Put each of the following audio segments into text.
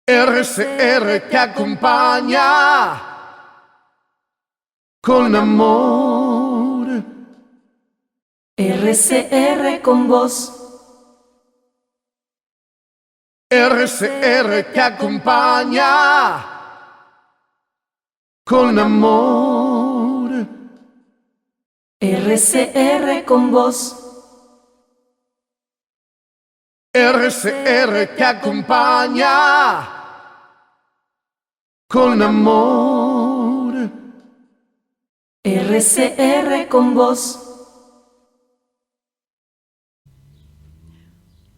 RCR te acompaña con amor. RCR con vos. RCR te acompaña con amor. RCR con vos. RCR te acompaña con amor. RCR con vos.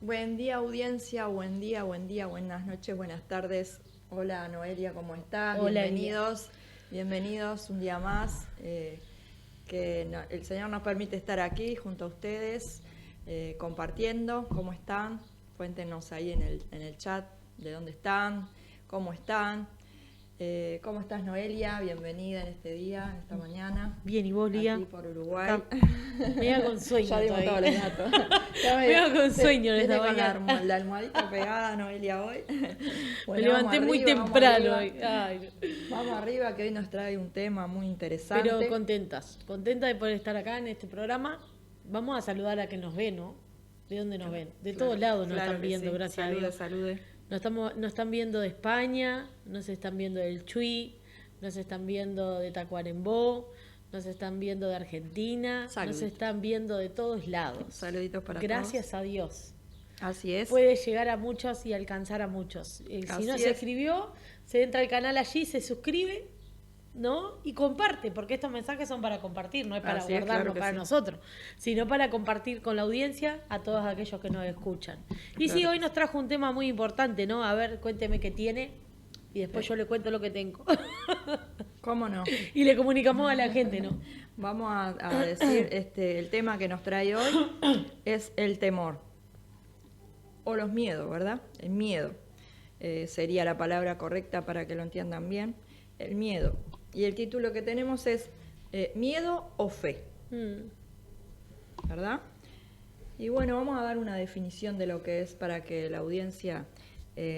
Buen día, audiencia, buen día, buenas noches, buenas tardes. Hola Noelia, ¿cómo estás? Hola, bienvenidos un día más. El Señor nos permite estar aquí junto a ustedes, compartiendo. ¿Cómo están? Cuéntenos ahí en el chat de dónde están, cómo están. ¿Cómo estás, Noelia? Bienvenida en este día, esta mañana. Bien, ¿y vos, Lía? Aquí por Uruguay. Me iba con sueño. Ya dimos todos los datos. Me iba con sueño en esta con mañana. la almohadita pegada, Noelia, hoy. Me levanté muy temprano hoy. Ay, Vamos arriba, que hoy nos trae un tema muy interesante. pero contentas de poder estar acá en este programa. Vamos a saludar a que nos ve, ¿no? ¿De dónde nos ven? De todos lados nos están viendo, sí. gracias a Dios. Salude. Nos están viendo de España, nos están viendo del Chuy, nos están viendo de Tacuarembó, nos están viendo de Argentina, nos están viendo de todos lados. Saluditos para Gracias a Dios. Así es. Puede llegar a muchos y alcanzar a muchos. Si no se escribió, se entra al canal allí, se suscribe, ¿no? Y comparte, porque estos mensajes son para compartir, no es para guardarlos para nosotros, sino para compartir con la audiencia a todos aquellos que nos escuchan. Y sí, hoy nos trajo un tema muy importante, ¿no? A ver, cuénteme qué tiene y después yo le cuento lo que tengo. ¿Cómo no? Y le comunicamos a la gente, ¿no? Vamos a decir, el tema que nos trae hoy es el temor o los miedos, ¿verdad? El miedo sería la palabra correcta para que lo entiendan bien. El miedo. Y el título que tenemos es ¿miedo o fe? ¿Verdad? Y bueno, vamos a dar una definición de lo que es para que la audiencia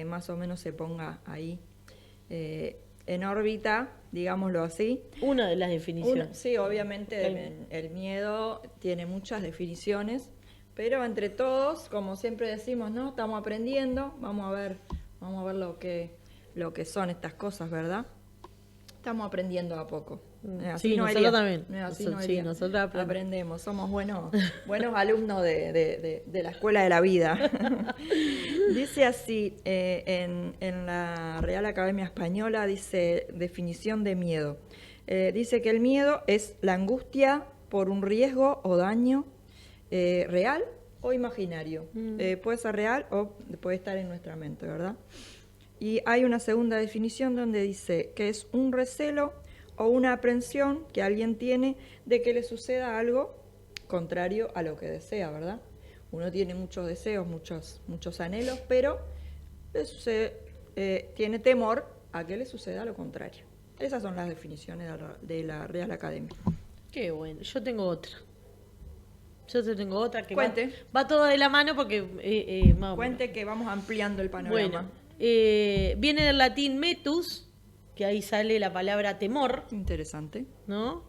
más o menos se ponga ahí en órbita, digámoslo así. Una de las definiciones. Sí, obviamente el miedo tiene muchas definiciones, pero entre todos, como siempre decimos, ¿no? Estamos aprendiendo, vamos a ver lo que son estas cosas, ¿verdad? Estamos aprendiendo a poco. Sí, nosotros también. Sí, nosotros aprendemos. Somos buenos alumnos de la escuela de la vida. Dice así, en la Real Academia Española, dice definición de miedo. Dice que el miedo es la angustia por un riesgo o daño real o imaginario. Puede ser real o puede estar en nuestra mente, ¿verdad? Y hay una segunda definición donde dice que es un recelo o una aprensión que alguien tiene de que le suceda algo contrario a lo que desea, ¿verdad? Uno tiene muchos deseos, muchos anhelos, pero tiene temor a que le suceda lo contrario. Esas son las definiciones de la Real Academia. Qué bueno. Yo tengo otra. Que Cuente. Va todo de la mano porque... Cuente que vamos ampliando el panorama. Bueno, viene del latín metus, que ahí sale la palabra temor. Interesante. ¿No?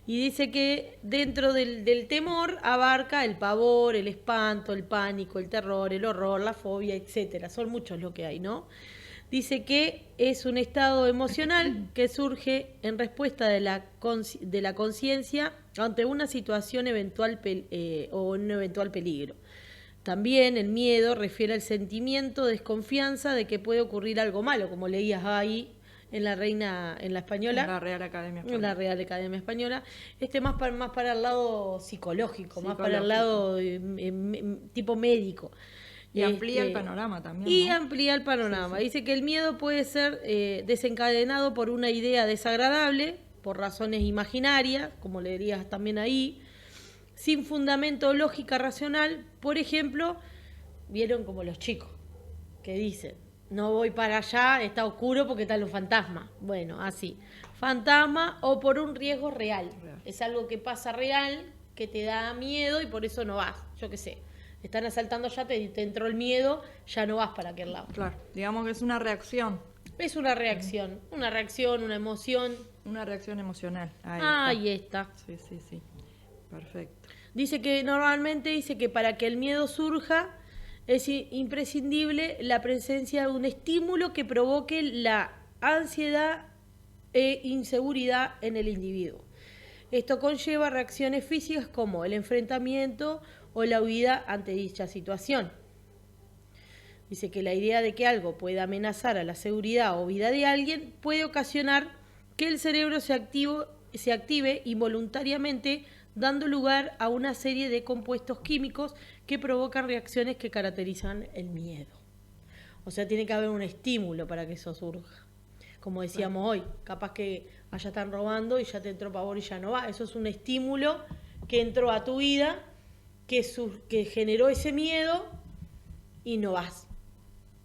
Y dice que dentro del temor abarca el pavor, el espanto, el pánico, el terror, el horror, la fobia, etcétera. Son muchos lo que hay, ¿no? Dice que es un estado emocional que surge en respuesta de la conciencia ante una situación eventual o un eventual peligro. También el miedo refiere al sentimiento de desconfianza de que puede ocurrir algo malo, como leías ahí en la Española. En la Real Academia Española. En la Real Academia Española. Más para el lado psicológico, más para el lado tipo médico. Y amplía el panorama también, ¿no? Y amplía el panorama. Sí. Dice que el miedo puede ser desencadenado por una idea desagradable, por razones imaginarias, como leerías también ahí, sin fundamento o lógica racional. Por ejemplo, vieron como los chicos que dicen, no voy para allá, está oscuro porque están los fantasmas. Bueno, así. Fantasma o por un riesgo real. Es algo que pasa real, que te da miedo y por eso no vas. Yo qué sé. están asaltando ya, te entró el miedo, ya no vas para aquel lado. Claro, digamos que es una reacción. Es una reacción, una emoción. Una reacción emocional. Ahí está. Sí, sí, sí. Perfecto. Dice que normalmente para que el miedo surja es imprescindible la presencia de un estímulo que provoque la ansiedad e inseguridad en el individuo. Esto conlleva reacciones físicas como el enfrentamiento o la huida ante dicha situación. Dice que la idea de que algo pueda amenazar a la seguridad o vida de alguien puede ocasionar que el cerebro se active involuntariamente, dando lugar a una serie de compuestos químicos que provocan reacciones que caracterizan el miedo. O sea, tiene que haber un estímulo para que eso surja. Como decíamos hoy, capaz que allá están robando y ya te entró pavor y ya no va. Eso es un estímulo que entró a tu vida, que generó ese miedo y no vas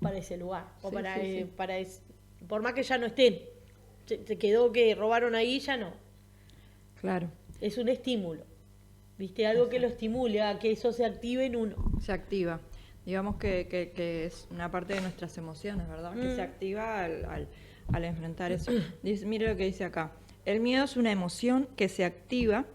para ese lugar. O Sí, sí. Por más que ya no estén, te quedó que robaron ahí, ya no. Claro. Es un estímulo. ¿Viste? Algo que lo estimule a que eso se active en uno. Se activa. Digamos que es una parte de nuestras emociones, ¿verdad? Que se activa al enfrentar eso. Mire lo que dice acá. El miedo es una emoción que se activa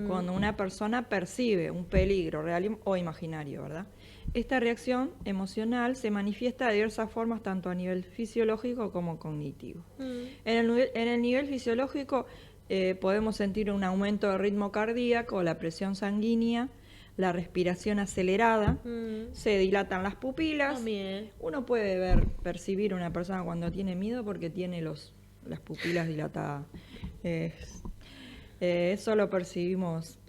cuando una persona percibe un peligro real o imaginario, ¿verdad? Esta reacción emocional se manifiesta de diversas formas, tanto a nivel fisiológico como cognitivo. En el nivel fisiológico podemos sentir un aumento del ritmo cardíaco, la presión sanguínea, la respiración acelerada, se dilatan las pupilas. También. Uno puede percibir una persona cuando tiene miedo porque tiene las pupilas dilatadas. Eso lo percibimos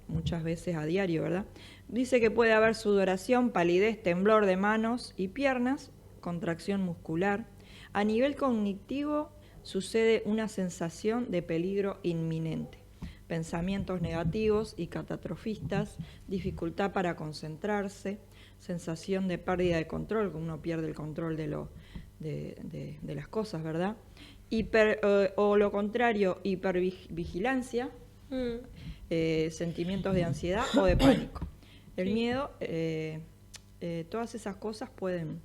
muchas veces a diario, ¿verdad? Dice que puede haber sudoración, palidez, temblor de manos y piernas, contracción muscular. A nivel cognitivo sucede una sensación de peligro inminente, pensamientos negativos y catastrofistas, dificultad para concentrarse, sensación de pérdida de control, que uno pierde el control de las cosas, ¿verdad? O lo contrario, hipervigilancia, sentimientos de ansiedad o de pánico. El miedo, todas esas cosas pueden...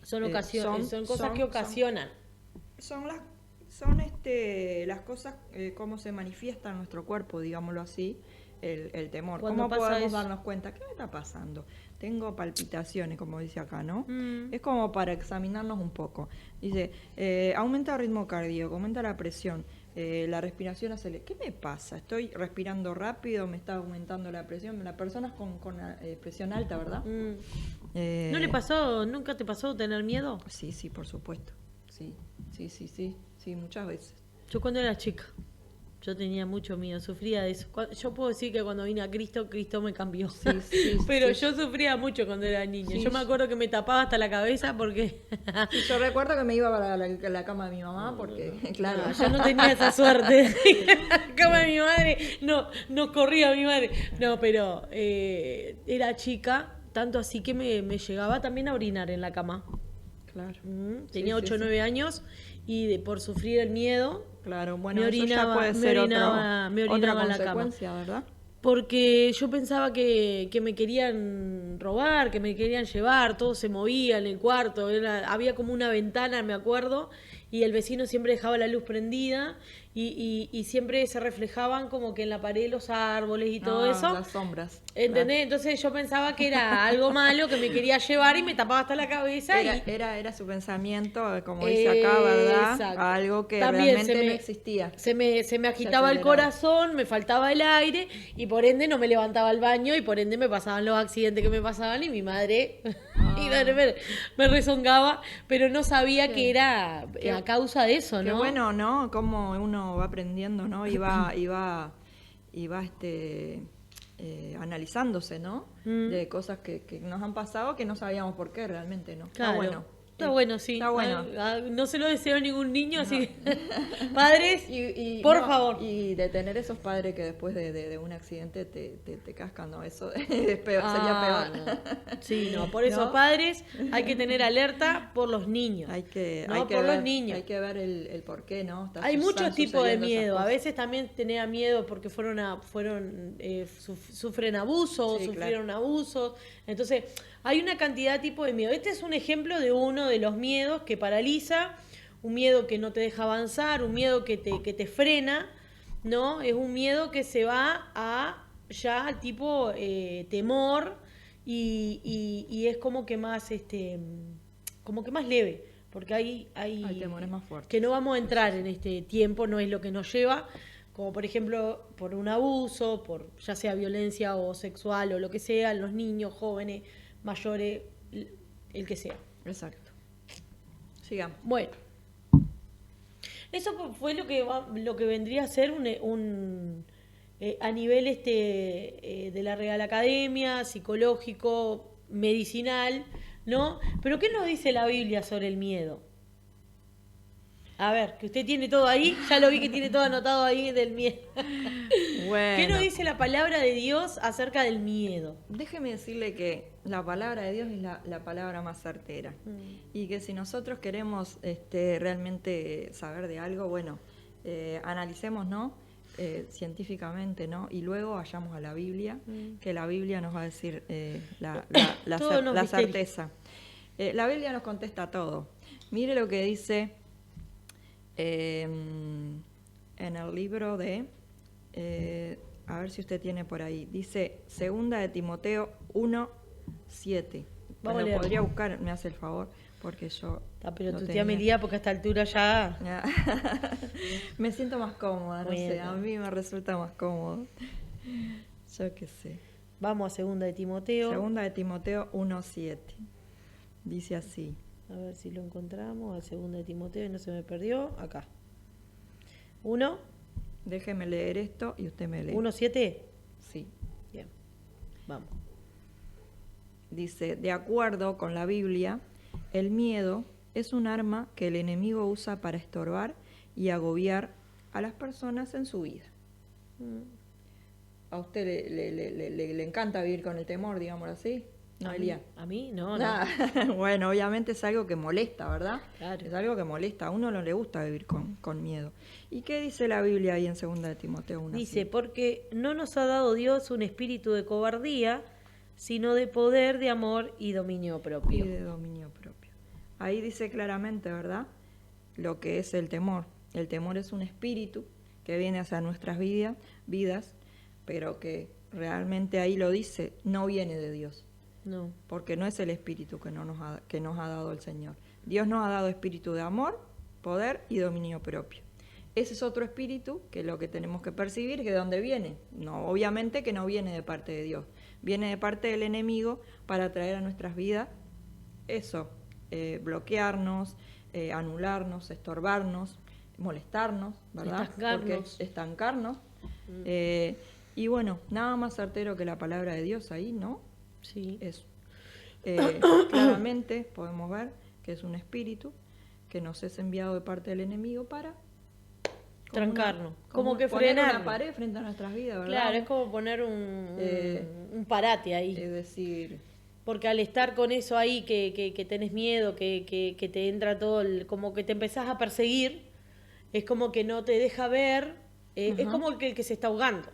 Son cosas que ocasionan. Son las cosas, cómo se manifiesta en nuestro cuerpo, digámoslo así, el temor. Cuando ¿Cómo pasa podemos eso? darnos cuenta? ¿Qué me está pasando? Tengo palpitaciones, como dice acá, ¿no? Es como para examinarnos un poco. Dice, aumenta el ritmo cardíaco, aumenta la presión, la respiración acelerada. ¿Qué me pasa? ¿Estoy respirando rápido? ¿Me está aumentando la presión? La persona es con presión alta, ¿verdad? ¿No le pasó, nunca te pasó tener miedo? Sí, sí, por supuesto. Sí, muchas veces. Yo cuando era chica, yo tenía mucho miedo, sufría de eso. Yo puedo decir que cuando vine a Cristo me cambió. Sí, Pero sí. yo sufría mucho cuando era niña. Sí. Yo me acuerdo que me tapaba hasta la cabeza porque... Y yo recuerdo que me iba para la cama de mi mamá porque, claro, No, yo no tenía esa suerte. La cama de mi madre, no corría mi madre. No, pero era chica, tanto así que me llegaba también a orinar en la cama. claro. Tenía Sí, 8 o sí, 9 años y por sufrir el miedo, claro, bueno, me eso ya orinaba- puede me ser orinaba- me otra orinaba en la cama. consecuencia, ¿verdad? porque yo pensaba que me querían robar, que me querían llevar, todo se movía en el cuarto, había como una ventana, me acuerdo, y el vecino siempre dejaba la luz prendida y siempre se reflejaban como que en la pared los árboles y todo eso. Las sombras. ¿Entendés? Entonces yo pensaba que era algo malo, que me quería llevar y me tapaba hasta la cabeza. Era su pensamiento, como dice acá, ¿verdad? Exacto. Algo que También realmente no existía. Se me agitaba el aceleraba. corazón, me faltaba el aire y por ende no me levantaba al baño y por ende me pasaban los accidentes que me pasaban y mi madre me rezongaba, pero no sabía que era a causa de eso, Qué ¿no? bueno, ¿no? Cómo uno va aprendiendo, ¿no? Y va analizándose, ¿no? De cosas que nos han pasado que no sabíamos por qué realmente, ¿no? Está Claro. bueno. Está bueno, sí. Está bueno. No se lo deseo a ningún niño, así que padres, por no, favor. Y de tener esos padres que después de un accidente te cascan, ¿no? Eso es peor, sería peor. No. Sí, no, por eso ¿No? padres hay que tener alerta por los niños. Hay que No, ver, por los niños. hay que ver el por qué, ¿no? Hay muchos tipos de sucediendo esas miedo. A cosas. veces también tenía miedo porque sufren abuso, Sí, sufrieron abusos. Entonces, hay una cantidad de tipos de miedo. Este es un ejemplo de uno de los miedos que paraliza, un miedo que no te deja avanzar, un miedo que te frena, ¿no? Es un miedo que se va a ya tipo temor y es como que más como que más leve, porque hay temores más fuertes. que no vamos a entrar en este tiempo, no es lo que nos lleva, como por ejemplo por un abuso, por ya sea violencia o sexual o lo que sea, en los niños, jóvenes, mayores, el que sea. Exacto. Sigamos. Bueno, eso fue lo que vendría a ser a nivel de la Real Academia, psicológico, medicinal, ¿no? Pero ¿qué nos dice la Biblia sobre el miedo? A ver, que usted tiene todo ahí, ya lo vi que tiene todo anotado ahí del miedo. Bueno. ¿Qué nos dice la palabra de Dios acerca del miedo? Déjeme decirle que la palabra de Dios es la palabra más certera. Y que si nosotros queremos realmente saber de algo, bueno, analicemos, ¿no? Científicamente, ¿no? Y luego vayamos a la Biblia, que la Biblia nos va a decir Todos los la misterios. certeza. La Biblia nos contesta todo. Mire lo que dice en el libro de... a ver si usted tiene por ahí. Dice 2 de Timoteo 1:7. Vamos a Lo leer. podría buscar, me hace el favor, porque yo... Pero lo tu tía tenía. me lía porque a esta altura ya... Ya. Me siento más cómoda, no sé, Bueno. a mí me resulta más cómodo. Yo qué sé. Vamos a 2 de Timoteo. 2 de Timoteo 1:7. Dice así. A ver si lo encontramos. Al 2 de Timoteo y no se me perdió. Acá. 1, Déjeme leer esto y usted me lee. 1:7. Sí. Bien. Vamos. Dice, de acuerdo con la Biblia, el miedo es un arma que el enemigo usa para estorbar y agobiar a las personas en su vida. ¿A usted le encanta vivir con el temor, digámoslo así? No, Elia. ¿A mí? No, no. Nah. Bueno, obviamente es algo que molesta, ¿verdad? Claro. Es algo que molesta. A uno no le gusta vivir con miedo. ¿Y qué dice la Biblia ahí en 2 de Timoteo 1? Dice, porque no nos ha dado Dios un espíritu de cobardía, sino de poder, de amor y dominio Y propio. de dominio propio. Ahí dice claramente, ¿verdad? Lo que es el temor. El temor es un espíritu que viene hacia nuestras vidas, pero que realmente ahí lo dice, no viene de Dios. No. Porque no es el espíritu que nos ha dado el Señor. Dios nos ha dado espíritu de amor, poder y dominio propio. Ese es otro espíritu que lo que tenemos que percibir, que de dónde viene. No, obviamente que no viene de parte de Dios. Viene de parte del enemigo para traer a nuestras vidas eso, bloquearnos, anularnos, estorbarnos, molestarnos, ¿verdad? Estancarnos. Porque estancarnos. Y bueno, nada más certero que la palabra de Dios ahí, ¿no? Sí. Es, claramente podemos ver que es un espíritu que nos es enviado de parte del enemigo para Trancarnos, como que poner una frenarnos. pared frente a nuestras vidas, ¿verdad? Claro, es como poner un parate ahí. Es decir, Porque al estar con eso ahí, que tenés miedo, que te entra todo, como que te empezás a perseguir, es como que no te deja ver, es como el que se está ahogando,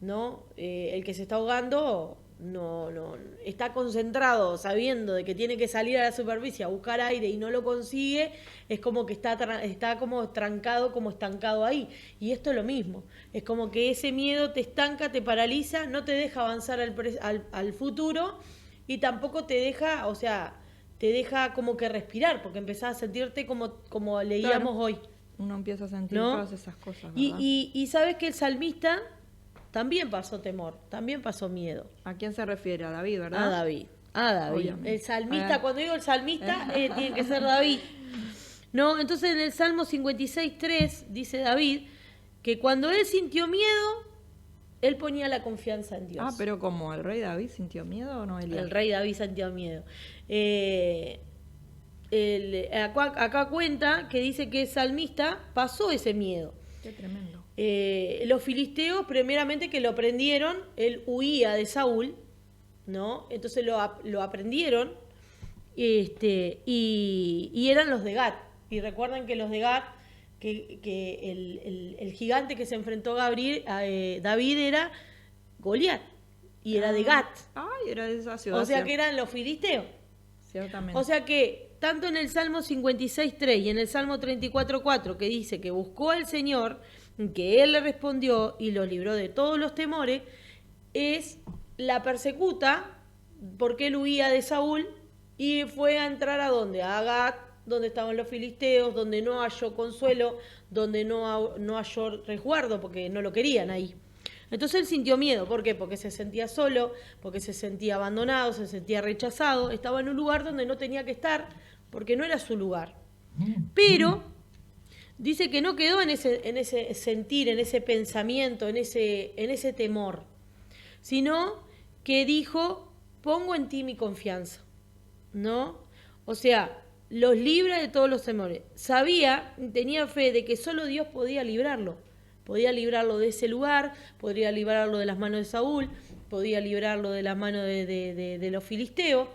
¿no? El que se está ahogando no está concentrado sabiendo de que tiene que salir a la superficie a buscar aire y no lo consigue, es como que está como trancado, como estancado ahí. Y esto es lo mismo, es como que ese miedo te estanca, te paraliza, no te deja avanzar al futuro y tampoco te deja, o sea, te deja como que respirar, porque empezás a sentirte como leíamos Claro. hoy. uno empieza a sentir ¿No? todas esas cosas, ¿verdad? Y sabes que el salmista también pasó temor, también pasó miedo. ¿A quién se refiere? A David, ¿verdad? A David. A David. Obviamente. El salmista, Ah. cuando digo el salmista, tiene que ser David. No, entonces en el Salmo 56:3 dice David que cuando él sintió miedo, él ponía la confianza en Dios. Ah, pero ¿cómo? ¿El rey David sintió miedo o no, Elías? El rey David sintió miedo. acá cuenta que dice que el salmista pasó ese miedo. Qué tremendo. Los filisteos, primeramente que lo prendieron, él huía de Saúl, ¿no? Entonces lo aprendieron, y eran los de Gat. Y recuerden que los de Gat, que el gigante que se enfrentó a David era Goliat, y era de Gat. Ay, era de esa ciudad. O sea que eran los filisteos. Ciertamente. O sea que, tanto en el Salmo 56.3 y en el Salmo 34.4, que dice que buscó al Señor, que Él le respondió y los libró de todos los temores, es la persecuta, porque él huía de Saúl y fue a entrar ¿a dónde? A Gat, donde estaban los filisteos, donde no halló consuelo, donde no halló resguardo, porque no lo querían ahí. Entonces él sintió miedo. ¿Por qué? Porque se sentía solo, porque se sentía abandonado, se sentía rechazado, estaba en un lugar donde no tenía que estar, porque no era su lugar. Pero dice que no quedó en ese sentir, en ese pensamiento, en ese temor, sino que dijo, pongo en ti mi confianza, ¿no? O sea, los libra de todos los temores. Tenía fe de que solo Dios podía librarlo. Podía librarlo de ese lugar, podría librarlo de las manos de Saúl, podía librarlo de las manos de los filisteos.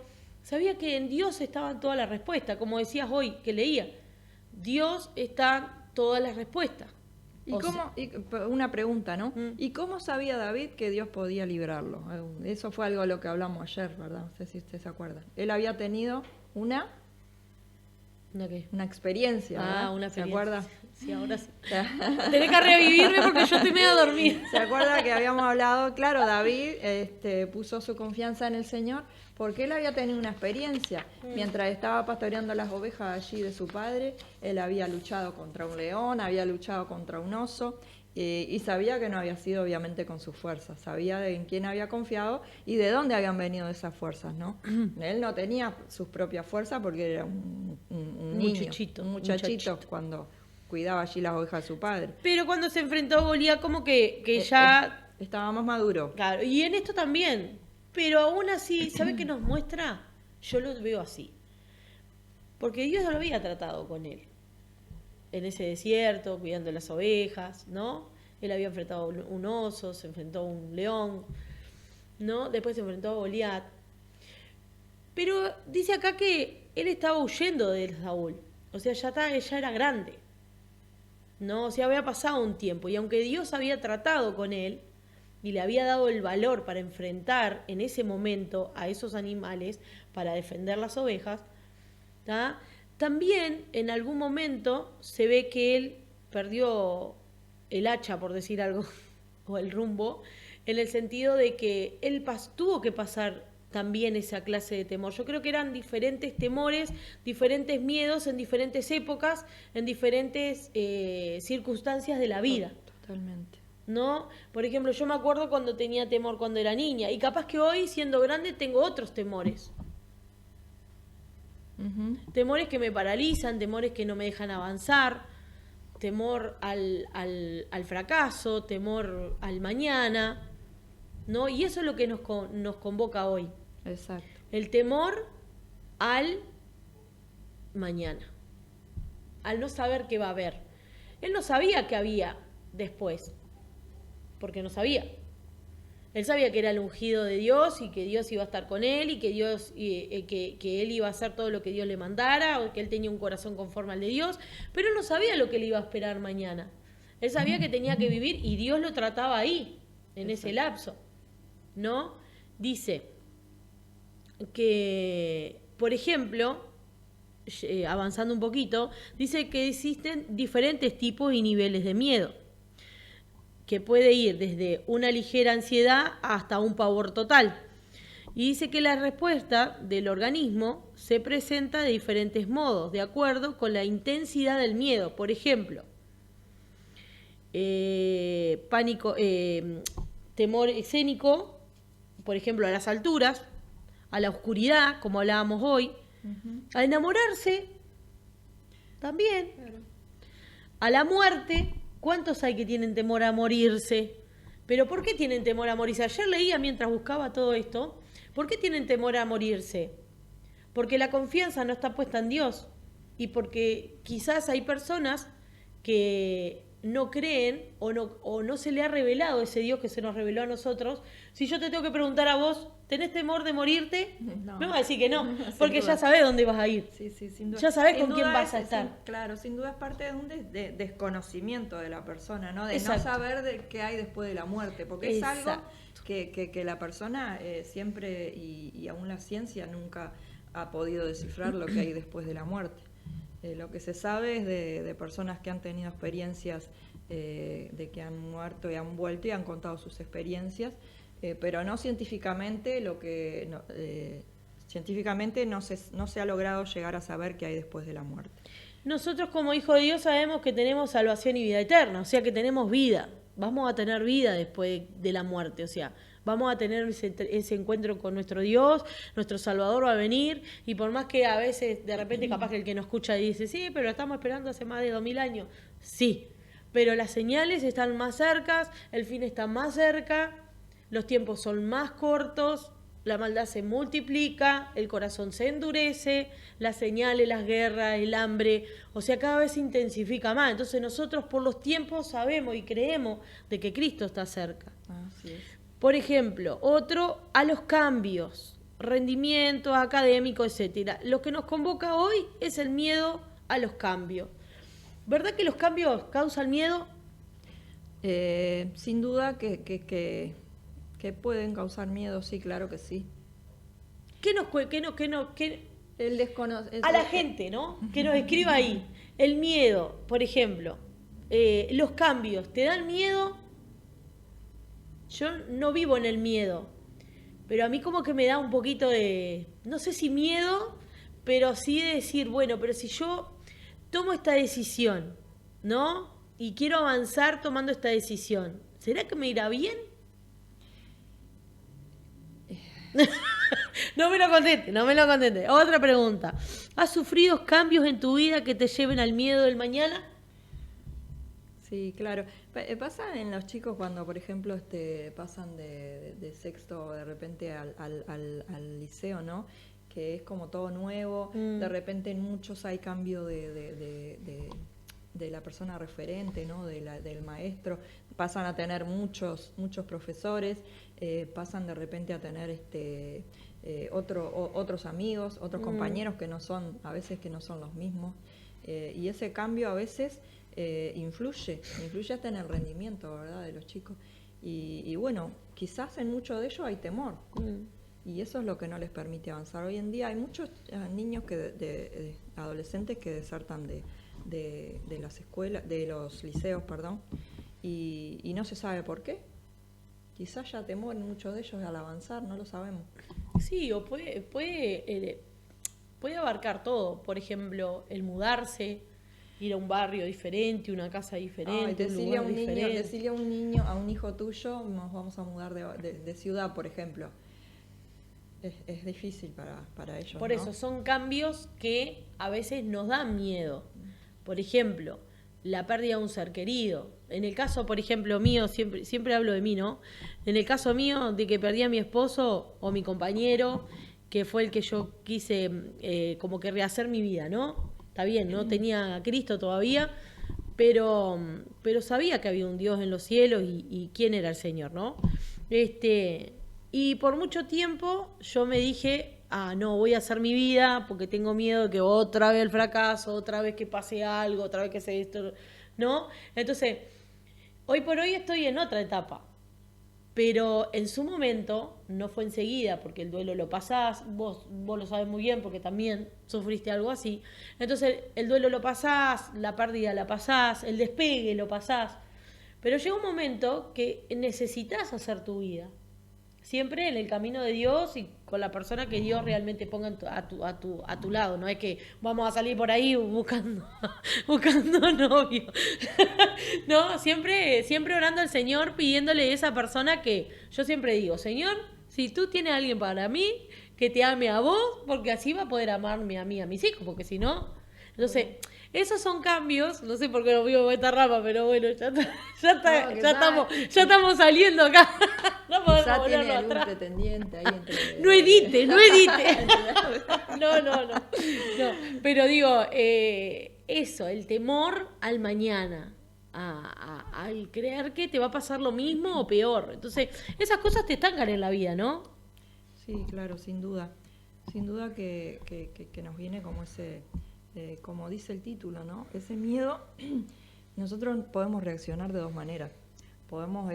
Sabía que en Dios estaban todas las respuestas, como decías hoy, que leía. Dios está todas las respuestas. Una pregunta, ¿no? ¿Y cómo sabía David que Dios podía librarlo? Eso fue algo de lo que hablamos ayer, ¿verdad? No sé si usted se acuerda. Él había tenido una experiencia, ¿verdad? Una experiencia. ¿Se acuerda? Sí, ahora sí. Tenés que revivirme porque yo estoy medio dormida. ¿Se acuerda que habíamos hablado? Claro, David puso su confianza en el Señor porque él había tenido una experiencia. Mientras estaba pastoreando las ovejas allí de su padre, él había luchado contra un león, había luchado contra un oso, y sabía que no había sido obviamente con sus fuerzas, sabía en quién había confiado y de dónde habían venido esas fuerzas, ¿no? Él no tenía sus propias fuerzas porque era un niño, un muchachito cuando cuidaba allí las ovejas de su padre. Pero cuando se enfrentó a Goliat, como que ya... estaba más maduro. Claro, y en esto también. Pero aún así, ¿sabe qué nos muestra? Yo lo veo así. Porque Dios lo había tratado con él. En ese desierto, cuidando las ovejas, ¿no? Él había enfrentado a un oso, se enfrentó a un león, ¿no? Después se enfrentó a Goliat. Pero dice acá que él estaba huyendo de Saúl. O sea, ya era grande, ¿no? O sea, había pasado un tiempo. Y aunque Dios había tratado con él y le había dado el valor para enfrentar en ese momento a esos animales, para defender las ovejas, ¿tá? También en algún momento se ve que él perdió el hacha, por decir algo, o el rumbo, en el sentido de que él tuvo que pasar también esa clase de temor. Yo creo que eran diferentes temores, diferentes miedos en diferentes épocas, en diferentes circunstancias de la vida. Totalmente. ¿No? Por ejemplo, yo me acuerdo cuando tenía temor cuando era niña, y capaz que hoy, siendo grande, tengo otros temores. Temores que me paralizan, temores que no me dejan avanzar, temor al fracaso, temor al mañana, ¿no? Y eso es lo que nos convoca hoy. Exacto. El temor al mañana, al no saber qué va a haber. Él no sabía qué había después, porque no sabía. Él sabía que era el ungido de Dios y que Dios iba a estar con él y que Dios que él iba a hacer todo lo que Dios le mandara, o que él tenía un corazón conforme al de Dios, pero él no sabía lo que le iba a esperar mañana. Él sabía que tenía que vivir y Dios lo trataba ahí, en ese lapso, ¿no? Dice que, por ejemplo, avanzando un poquito, dice que existen diferentes tipos y niveles de miedo, que puede ir desde una ligera ansiedad hasta un pavor total. Y dice que la respuesta del organismo se presenta de diferentes modos, de acuerdo con la intensidad del miedo. Por ejemplo, pánico, temor escénico, por ejemplo, a las alturas, a la oscuridad, como hablábamos hoy, a enamorarse, también, a la muerte. ¿Cuántos hay que tienen temor a morirse? ¿Pero por qué tienen temor a morirse? Ayer leía mientras buscaba todo esto. ¿Por qué tienen temor a morirse? porque la confianza no está puesta en Dios y porque quizás hay personas que no creen o no se le ha revelado ese Dios que se nos reveló a nosotros. Si yo te tengo que preguntar a vos, ¿tenés temor de morirte? No. Me vas a decir que no, Sin porque duda. ya sabés dónde vas a ir. Sí, sí, sin duda. Ya sabés Sin con quién duda vas a estar. claro, sin duda es parte de un desconocimiento de la persona, ¿no? De Exacto. no saber de qué hay después de la muerte, porque es algo Exacto. que la persona siempre, y aún la ciencia nunca ha podido descifrar lo que hay después de la muerte. Lo que se sabe es de personas que han tenido experiencias de que han muerto y han vuelto y han contado sus experiencias, pero no científicamente científicamente no se ha logrado llegar a saber qué hay después de la muerte. Nosotros como hijos de Dios sabemos que tenemos salvación y vida eterna, o sea que tenemos vida, vamos a tener vida después de la muerte, o sea, vamos a tener ese encuentro con nuestro Dios, nuestro Salvador va a venir, y por más que a veces de repente capaz que el que nos escucha dice, sí, pero lo estamos esperando hace más de 2000 años, sí, pero las señales están más cercas, el fin está más cerca, los tiempos son más cortos, la maldad se multiplica, el corazón se endurece, las señales, las guerras, el hambre, o sea, cada vez se intensifica más. Entonces nosotros por los tiempos sabemos y creemos de que Cristo está cerca. Así es. Por ejemplo, otro, a los cambios, rendimiento académico, etcétera. Lo que nos convoca hoy es el miedo a los cambios. ¿Verdad que los cambios causan miedo? Sin duda que pueden causar miedo, sí, claro que sí. El a la gente, ¿no? Que nos escriba ahí. El miedo, por ejemplo, los cambios, ¿te dan miedo? Yo no vivo en el miedo, pero a mí como que me da un poquito de, no sé si miedo, pero sí de decir, bueno, pero si yo tomo esta decisión, ¿no? Y quiero avanzar tomando esta decisión, ¿será que me irá bien? No me lo conteste. Otra pregunta. ¿Has sufrido cambios en tu vida que te lleven al miedo del mañana? Sí, claro. Pasa en los chicos cuando, por ejemplo, pasan de sexto de repente al liceo, ¿no? Que es como todo nuevo. De repente en muchos hay cambio de la persona referente, ¿no? Del maestro. Pasan a tener muchos profesores. Pasan de repente a tener otros amigos, otros compañeros que a veces que no son los mismos. Y ese cambio a veces influye hasta en el rendimiento, ¿verdad?, de los chicos. Y bueno, quizás en muchos de ellos hay temor. Y eso es lo que no les permite avanzar. Hoy en día hay muchos niños adolescentes que desertan de las escuelas, de los liceos, perdón, y no se sabe por qué. Quizás ya temor en muchos de ellos al avanzar, no lo sabemos. Sí, o puede abarcar todo. Por ejemplo, el mudarse, ir a un barrio diferente, una casa diferente, un lugar diferente. Decirle a un hijo tuyo, nos vamos a mudar de ciudad, por ejemplo. Es difícil para ellos. Por ¿no? eso, son cambios que a veces nos dan miedo. Por ejemplo, la pérdida de un ser querido. En el caso, por ejemplo, mío, siempre hablo de mí, ¿no? En el caso mío, de que perdí a mi esposo o mi compañero, que fue el que yo quise como que rehacer mi vida, ¿no? Está bien, no tenía a Cristo todavía, pero sabía que había un Dios en los cielos y quién era el Señor, ¿no? Y por mucho tiempo yo me dije, no, voy a hacer mi vida porque tengo miedo de que otra vez el fracaso, otra vez que pase algo, otra vez que se esto, ¿no? Entonces, hoy por hoy estoy en otra etapa, pero en su momento no fue enseguida, porque el duelo lo pasás, vos lo sabés muy bien porque también sufriste algo así. Entonces, el duelo lo pasás, la pérdida la pasás, el despegue lo pasás, pero llega un momento que necesitas hacer tu vida. Siempre en el camino de Dios y con la persona que Dios realmente ponga a tu lado. No es que vamos a salir por ahí buscando novio. No, siempre orando al Señor, pidiéndole a esa persona que yo siempre digo, Señor, si tú tienes a alguien para mí, que te ame a vos, porque así va a poder amarme a mí, a mis hijos, porque si no, Entonces, esos son cambios, no sé por qué lo vivo por esta rama, pero bueno, ya estamos saliendo acá. No podemos Ya volverlo tiene algún atrás. pretendiente ahí entre... No edite. No. Pero digo, eso, el temor al mañana, al creer que te va a pasar lo mismo o peor. Entonces, esas cosas te estancan en la vida, ¿no? Sí, claro, sin duda. Sin duda que nos viene como ese, como dice el título, ¿no? Ese miedo. Nosotros podemos reaccionar de dos maneras. Podemos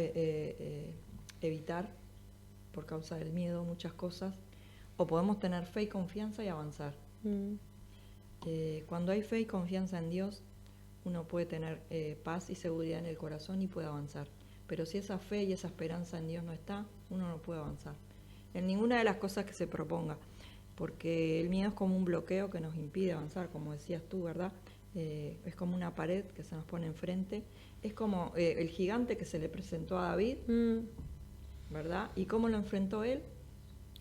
evitar, por causa del miedo, muchas cosas, o podemos tener fe y confianza y avanzar. Cuando hay fe y confianza en Dios, uno puede tener paz y seguridad en el corazón y puede avanzar. Pero si esa fe y esa esperanza en Dios no está, uno no puede avanzar en ninguna de las cosas que se proponga, porque el miedo es como un bloqueo que nos impide avanzar, como decías tú, ¿verdad? Es como una pared que se nos pone enfrente, es como el gigante que se le presentó a David, ¿verdad? ¿Y cómo lo enfrentó él?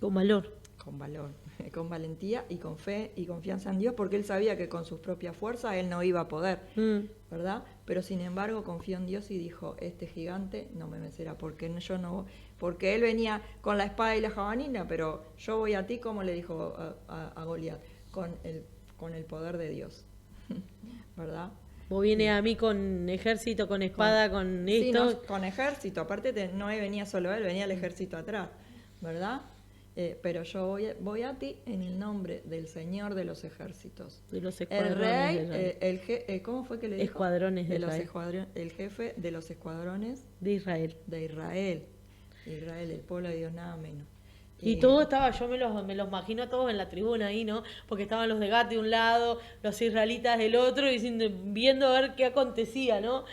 Con valor. Con valor, con valentía y con fe y confianza en Dios, porque él sabía que con sus propias fuerzas él no iba a poder, ¿verdad? Pero sin embargo confió en Dios y dijo, este gigante no me vencerá, porque yo no, porque él venía con la espada y la jabalina, pero yo voy a ti, como le dijo a Goliat, con el poder de Dios, ¿verdad? Vos vienes a mí con ejército, con espada, con Sí, esto. no, con ejército, aparte no venía solo él, venía el ejército atrás, ¿verdad? Pero yo voy a ti en el nombre del Señor de los ejércitos. De los El escuadrones rey, ¿cómo fue que le dijo? Escuadrones de los Israel. el jefe de los escuadrones de Israel. de Israel. Israel, el pueblo de Dios, nada menos. Y todo estaba, yo me los imagino a todos en la tribuna ahí, ¿no? Porque estaban los de Gat de un lado, los israelitas del otro, viendo a ver qué acontecía, ¿no?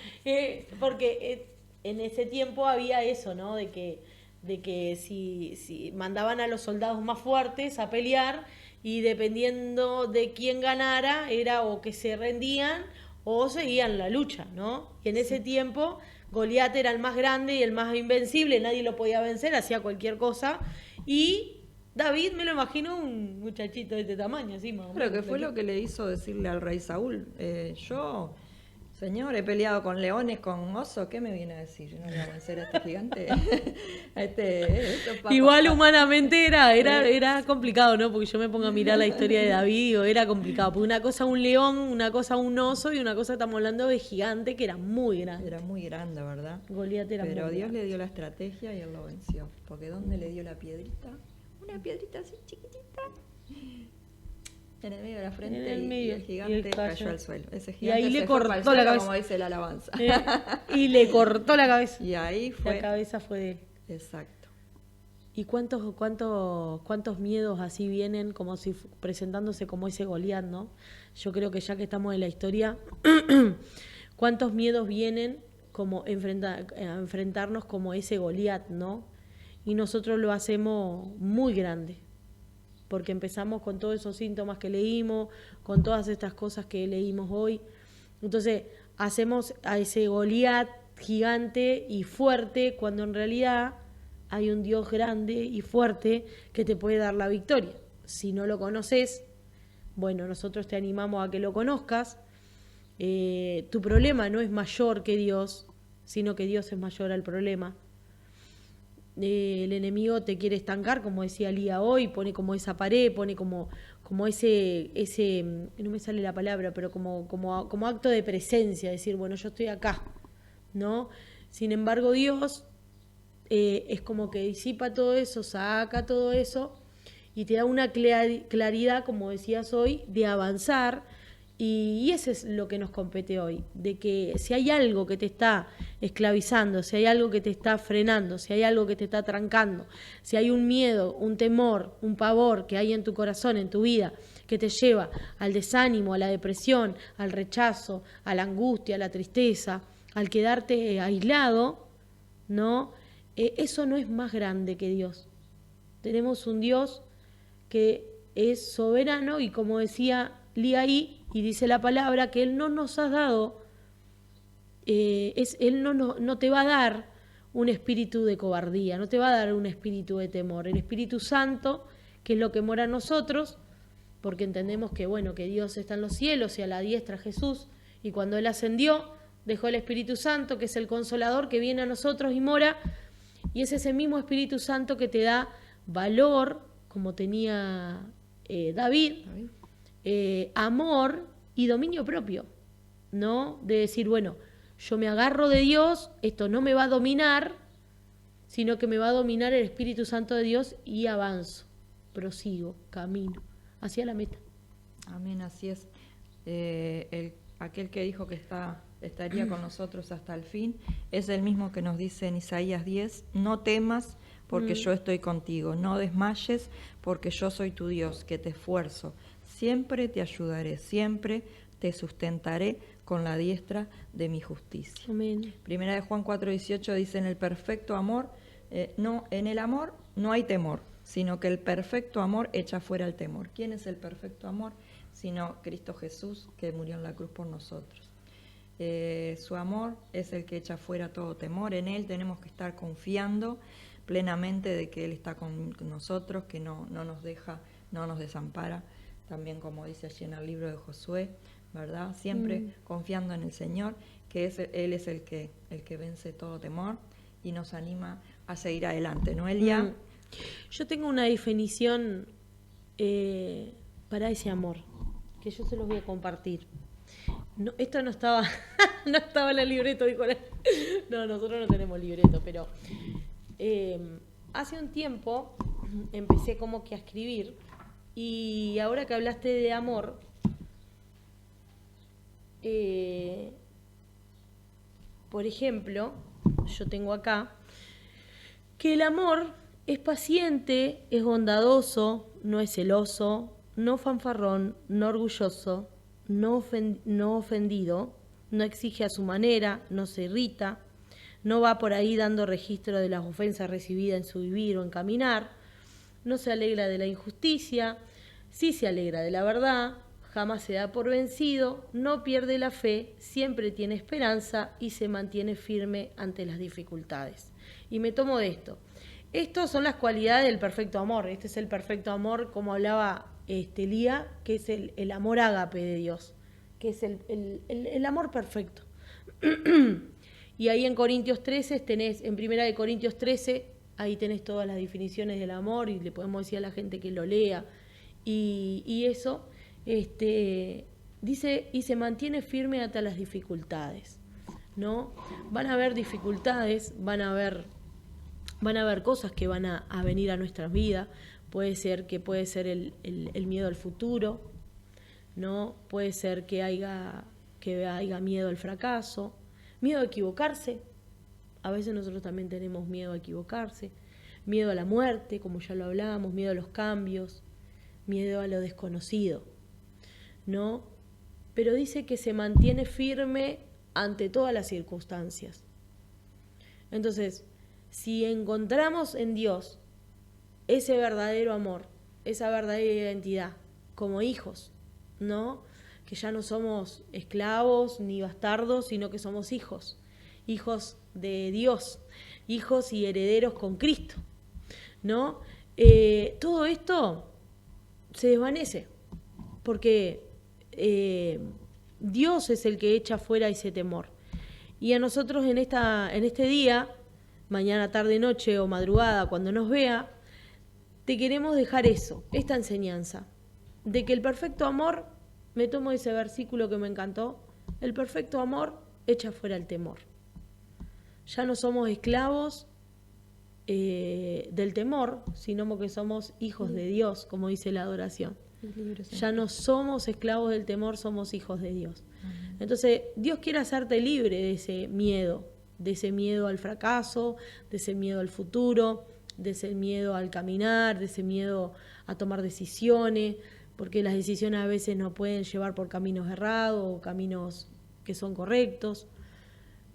Porque en ese tiempo había eso, ¿no? De que si mandaban a los soldados más fuertes a pelear y dependiendo de quién ganara, era o que se rendían o seguían la lucha, ¿no? Y en ese tiempo Goliat era el más grande y el más invencible, nadie lo podía vencer, hacía cualquier cosa. Y David, me lo imagino un muchachito de este tamaño, así más o Pero menos. que fue lo que le hizo decirle al rey Saúl, yo, señor, he peleado con leones, con osos, ¿qué me viene a decir? Yo no voy a vencer a este gigante. Igual humanamente era complicado, ¿no? Porque yo me pongo a mirar la historia de David y digo, era complicado. Porque una cosa un león, una cosa un oso y una cosa estamos hablando de gigante que era muy grande. Era muy grande, ¿verdad? Goliat era Pero muy Dios grande. le dio la estrategia y él lo venció. Porque ¿dónde le dio la piedrita? Una piedrita así chiquitita. En el medio de la frente En el y medio, el y gigante él cayó. cayó al suelo. Ese Y gigante ahí le se fue cortó pa'l la suelo, cabeza. como dice la alabanza. Y le cortó la cabeza. Y ahí fue. La cabeza fue de él. Exacto. ¿Y cuántos miedos así vienen como si presentándose como ese Goliat, ¿no? Yo creo que ya que estamos en la historia, cuántos miedos vienen como a enfrentarnos como ese Goliat, ¿no? Y nosotros lo hacemos muy grande, porque empezamos con todos esos síntomas que leímos, con todas estas cosas que leímos hoy. Entonces, hacemos a ese Goliat gigante y fuerte, cuando en realidad hay un Dios grande y fuerte que te puede dar la victoria. Si no lo conoces, bueno, nosotros te animamos a que lo conozcas. Tu problema no es mayor que Dios, sino que Dios es mayor al problema. El enemigo te quiere estancar, como decía Lía hoy, pone como esa pared, pone como ese, no me sale la palabra, pero como acto de presencia, decir, bueno, yo estoy acá, ¿no? Sin embargo, Dios es como que disipa todo eso, saca todo eso y te da una claridad, como decías hoy, de avanzar. Y eso es lo que nos compete hoy, de que si hay algo que te está esclavizando, si hay algo que te está frenando, si hay algo que te está trancando, si hay un miedo, un temor, un pavor que hay en tu corazón, en tu vida, que te lleva al desánimo, a la depresión, al rechazo, a la angustia, a la tristeza, al quedarte aislado, ¿no? Eso no es más grande que Dios. Tenemos un Dios que es soberano y, como decía Lía ahí, y dice la palabra que Él no nos ha dado, Él no te va a dar un espíritu de cobardía, no te va a dar un espíritu de temor. El Espíritu Santo, que es lo que mora en nosotros, porque entendemos que, bueno, que Dios está en los cielos y a la diestra Jesús, y cuando Él ascendió, dejó el Espíritu Santo, que es el Consolador, que viene a nosotros y mora, y es ese mismo Espíritu Santo que te da valor, como tenía David, amor y dominio propio, ¿no? De decir, bueno, yo me agarro de Dios, esto no me va a dominar, sino que me va a dominar el Espíritu Santo de Dios y avanzo, prosigo, camino hacia la meta. Amén, así es. Aquel que dijo que estaría con nosotros hasta el fin es el mismo que nos dice en Isaías 10, no temas porque yo estoy contigo, no desmayes porque yo soy tu Dios, que te esfuerzo, siempre te ayudaré, siempre te sustentaré con la diestra de mi justicia. Amén. Primera de Juan 4:18 dice, en el perfecto amor, en el amor no hay temor, sino que el perfecto amor echa fuera el temor. ¿Quién es el perfecto amor? Sino Cristo Jesús, que murió en la cruz por nosotros. Su amor es el que echa fuera todo temor. En Él tenemos que estar confiando plenamente de que Él está con nosotros, que no nos deja, no nos desampara. También como dice allí en el libro de Josué, ¿verdad? Siempre confiando en el Señor, que Él es el que vence todo temor y nos anima a seguir adelante, ¿no, Elia? Yo tengo una definición para ese amor, que yo se los voy a compartir. No, esto no estaba, no estaba en el libreto, dijo No, nosotros no tenemos libreto, pero hace un tiempo empecé como que a escribir, y ahora que hablaste de amor, por ejemplo, yo tengo acá que el amor es paciente, es bondadoso, no es celoso, no fanfarrón, no orgulloso, no ofendido, no exige a su manera, no se irrita, no va por ahí dando registro de las ofensas recibidas en su vivir o en caminar, no se alegra de la injusticia, sí se alegra de la verdad, jamás se da por vencido, no pierde la fe, siempre tiene esperanza y se mantiene firme ante las dificultades. Y me tomo de esto. Estas son las cualidades del perfecto amor. Este es el perfecto amor, como hablaba Lía, que es el amor ágape de Dios, que es el amor perfecto. Y ahí en Corintios 13 tenés, en Primera de Corintios 13, ahí tenés todas las definiciones del amor, y le podemos decir a la gente que lo lea. Y eso, dice, y se mantiene firme hasta las dificultades, ¿no? Van a haber dificultades, van a haber cosas que van a venir a nuestras vidas. Puede ser el miedo al futuro, ¿no? Puede ser que haya miedo al fracaso, miedo a equivocarse. A veces nosotros también tenemos miedo a equivocarse, miedo a la muerte, como ya lo hablábamos, miedo a los cambios, miedo a lo desconocido, ¿no? Pero dice que se mantiene firme ante todas las circunstancias. Entonces, si encontramos en Dios ese verdadero amor, esa verdadera identidad, como hijos, ¿no? Que ya no somos esclavos ni bastardos, sino que somos hijos de Dios, hijos y herederos con Cristo, ¿no? Todo esto se desvanece, porque Dios es el que echa fuera ese temor. Y a nosotros en este día, mañana, tarde, noche o madrugada, cuando nos vea, te queremos dejar eso, esta enseñanza, de que el perfecto amor, me tomo ese versículo que me encantó, el perfecto amor echa fuera el temor. Ya no somos esclavos del temor, sino que somos hijos de Dios, como dice la adoración. Ya no somos esclavos del temor, somos hijos de Dios. Entonces, Dios quiere hacerte libre de ese miedo al fracaso, de ese miedo al futuro, de ese miedo al caminar, de ese miedo a tomar decisiones, porque las decisiones a veces nos pueden llevar por caminos errados o caminos que son correctos,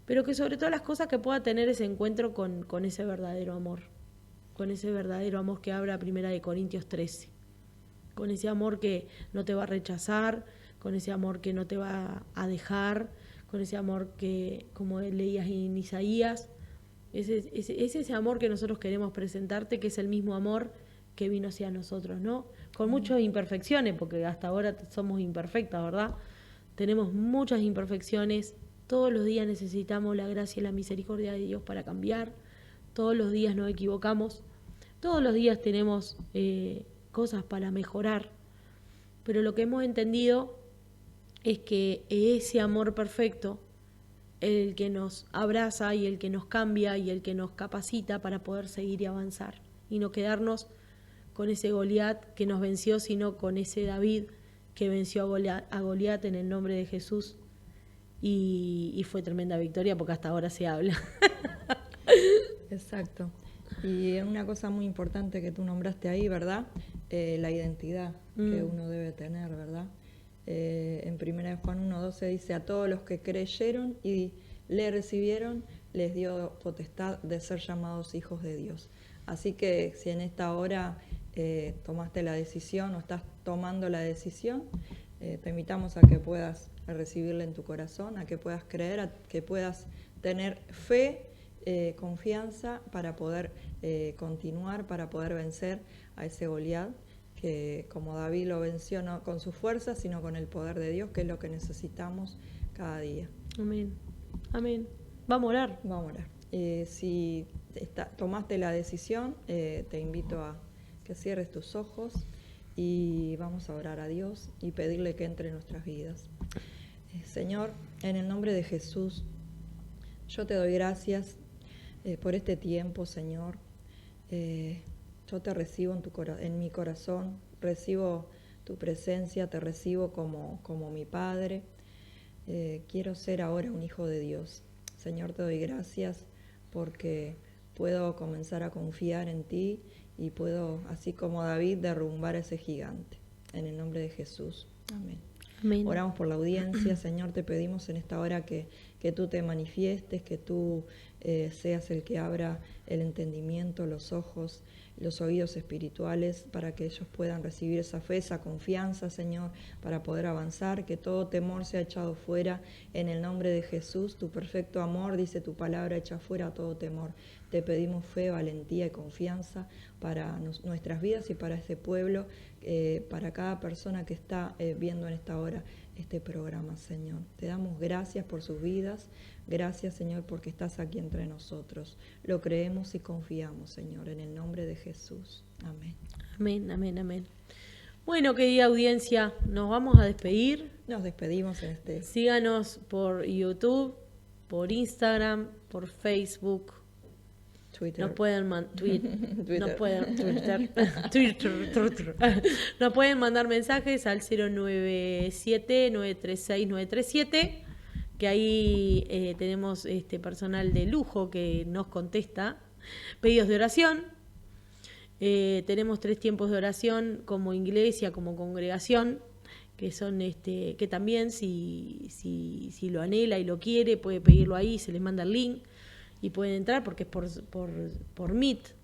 pero que sobre todas las cosas que pueda tener ese encuentro con ese verdadero amor que habla Primera de Corintios 13, con ese amor que no te va a rechazar, con ese amor que no te va a dejar, con ese amor que, como leías en Isaías, es ese amor que nosotros queremos presentarte, que es el mismo amor que vino hacia nosotros, ¿no? con muchas imperfecciones, porque hasta ahora somos imperfectas, ¿verdad? Tenemos muchas imperfecciones, todos los días necesitamos la gracia y la misericordia de Dios para cambiar, todos los días nos equivocamos, todos los días tenemos cosas para mejorar, pero lo que hemos entendido es que ese amor perfecto, el que nos abraza y el que nos cambia y el que nos capacita para poder seguir y avanzar, y no quedarnos con ese Goliat que nos venció, sino con ese David que venció a Goliat en el nombre de Jesús, y fue tremenda victoria porque hasta ahora se habla. Exacto. Y una cosa muy importante que tú nombraste ahí, ¿verdad? La identidad que uno debe tener, ¿verdad? En 1 Juan 1:12 dice: a todos los que creyeron y le recibieron, les dio potestad de ser llamados hijos de Dios. Así que si en esta hora tomaste la decisión o estás tomando la decisión, te invitamos a que puedas recibirla en tu corazón, a que puedas creer, a que puedas tener fe, confianza para poder continuar, para poder vencer a ese Goliat, que como David lo venció no con su fuerza, sino con el poder de Dios, que es lo que necesitamos cada día. Amén. Amén. Vamos a orar. Vamos a orar. Si tomaste la decisión, te invito a que cierres tus ojos y vamos a orar a Dios y pedirle que entre en nuestras vidas. Señor, en el nombre de Jesús, yo te doy gracias por este tiempo, Señor. Yo te recibo en mi corazón, recibo tu presencia, te recibo como mi Padre. Quiero ser ahora un hijo de Dios. Señor, te doy gracias porque puedo comenzar a confiar en ti y puedo, así como David, derrumbar a ese gigante. En el nombre de Jesús. Amén. Amén. Oramos por la audiencia, Señor, te pedimos en esta hora que tú te manifiestes, que tú seas el que abra el entendimiento, los ojos, los oídos espirituales, para que ellos puedan recibir esa fe, esa confianza, Señor, para poder avanzar, que todo temor sea echado fuera en el nombre de Jesús. Tu perfecto amor, dice tu palabra, echa fuera todo temor. Te pedimos fe, valentía y confianza para nuestras vidas y para este pueblo, para cada persona que está viendo en esta hora este programa, Señor. Te damos gracias por sus vidas. Gracias, Señor, porque estás aquí entre nosotros. Lo creemos y confiamos, Señor, en el nombre de Jesús. Amén. Amén, amén, amén. Bueno, querida audiencia, nos vamos a despedir. Nos despedimos en este... Síganos por YouTube, por Instagram, por Facebook. Twitter. Nos pueden Twitter. Nos pueden mandar mensajes al 097-936-937, que ahí tenemos personal de lujo que nos contesta. Pedidos de oración. Tenemos 3 tiempos de oración como iglesia, como congregación, que son que también si lo anhela y lo quiere, puede pedirlo ahí, se les manda el link y pueden entrar porque es por Meet.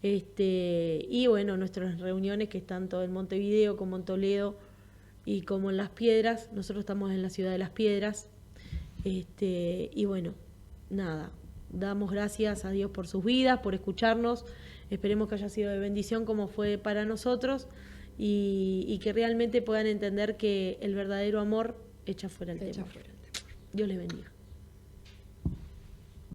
Y bueno, nuestras reuniones que están tanto en Montevideo como en Toledo y como en Las Piedras. Nosotros estamos en la ciudad de Las Piedras. Y bueno, nada, damos gracias a Dios por sus vidas, por escucharnos. Esperemos que haya sido de bendición como fue para nosotros y que realmente puedan entender que el verdadero amor echa fuera el temor. Dios les bendiga.